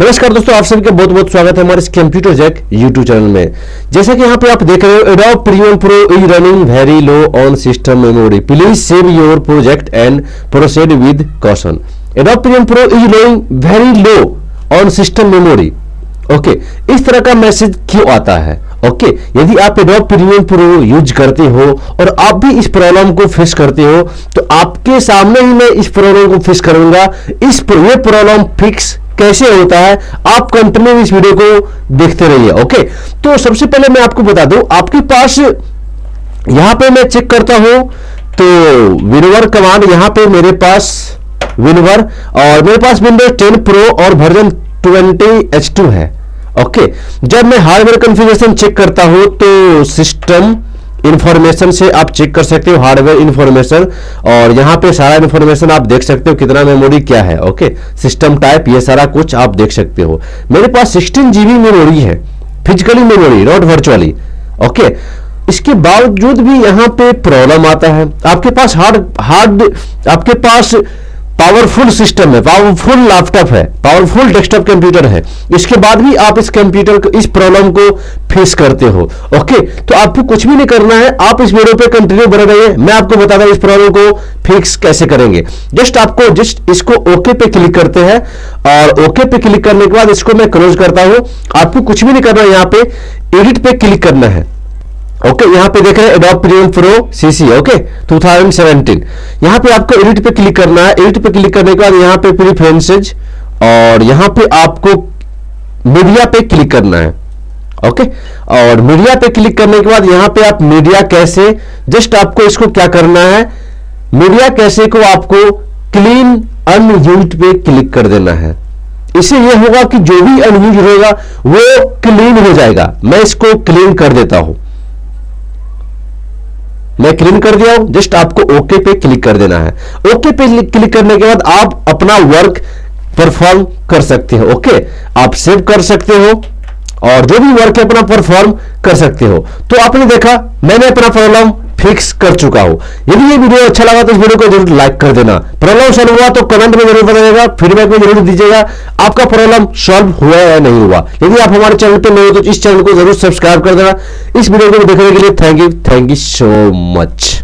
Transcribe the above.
नमस्कार दोस्तों, आप सभी का बहुत बहुत स्वागत है हमारे इस कंप्यूटर जैक यूट्यूब चैनल में। जैसा कि यहाँ पे आप देख रहे हो, Adobe Premiere Pro is running very low on system memory. Please save your project and proceed with caution. Adobe Premiere Pro is running very low on system memory. Okay, इस तरह का मैसेज क्यों आता है? ओके, यदि आप Adobe Premiere Pro use करते हो और आप भी इस प्रॉब्लम को फेस करते हो तो आपके सामने ही मैं इस प्रॉब्लम को फेस करूंगा। ये प्रॉब्लम फिक्स कैसे होता है, आप कंटिन्यू इस वीडियो को देखते रहिए। ओके, तो सबसे पहले मैं आपको बता दूं, आपके पास यहां पे मैं चेक करता हूं तो विनवर कमांड, यहां पे मेरे पास विनवर और मेरे पास विंडोज 10 प्रो और वर्जन 20H2 है। ओके, जब मैं हार्डवेयर कॉन्फ़िगरेशन चेक करता हूं तो सिस्टम इंफॉर्मेशन से आप चेक कर सकते हो हार्डवेयर इंफॉर्मेशन, और यहां पे सारा इंफॉर्मेशन आप देख सकते हो, कितना मेमोरी क्या है। ओके, सिस्टम टाइप, ये सारा कुछ आप देख सकते हो। मेरे पास 16 GB मेमोरी है, physically memory, not virtually. Okay, इसके बावजूद भी यहां पे प्रॉब्लम आता है। आपके पास आपके पास पावरफुल सिस्टम है, पावरफुल लैपटॉप है, पावरफुल डेस्कटॉप कंप्यूटर है, इसके बाद भी आप इस कंप्यूटर को, इस प्रॉब्लम को फेस करते हो। ओके, तो आपको कुछ भी नहीं करना है, आप इस वीडियो पे कंटिन्यू बने रहिए। मैं आपको बताता हूं इस प्रॉब्लम को फिक्स कैसे करेंगे। जस्ट इसको ओके पे क्लिक करते हैं और ओके पे क्लिक करने के बाद इसको मैं क्लोज करता हूं। आपको कुछ भी नहीं करना है, यहां पे एडिट पे क्लिक करना है। ओके, यहां पे देख रहे हैं Adobe Premiere Pro CC, okay 2017। यहां पे आपको एडिट पे क्लिक करना है। एडिट पे क्लिक करने के बाद यहां पे प्रेफरेंसेस और यहां पे आपको मीडिया पे क्लिक करना है। ओके, और मीडिया पे क्लिक करने के बाद यहां पे आप मीडिया कैसे, जस्ट आपको इसको क्या करना है, मीडिया कैसे को आपको क्लीन अनयूज्ड पे क्लिक कर देना है। इससे यह होगा कि जो भी अनयूज्ड होगा वो क्लीन हो जाएगा। मैं इसको क्लीन कर देता हूं, मैं क्लीन कर दिया हूं। जस्ट आपको ओके पे क्लिक कर देना है। ओके पे क्लिक करने के बाद आप अपना वर्क परफॉर्म कर सकते हो। ओके, आप सेव कर सकते हो और जो भी वर्क है अपना परफॉर्म कर सकते हो। तो आपने देखा, मैंने अपना प्रॉब्लम फिक्स कर चुका हूं। यदि ये वीडियो अच्छा लगा तो इस वीडियो को जरूर लाइक कर देना। प्रॉब्लम सॉल्व हुआ तो कमेंट में जरूर बताइएगा, फीडबैक में जरूर दीजिएगा आपका प्रॉब्लम सॉल्व हुआ या नहीं हुआ। यदि आप हमारे चैनल पे नए हो तो इस चैनल को जरूर सब्सक्राइब कर देना। इस वीडियो को देखने के लिए थैंक यू सो मच।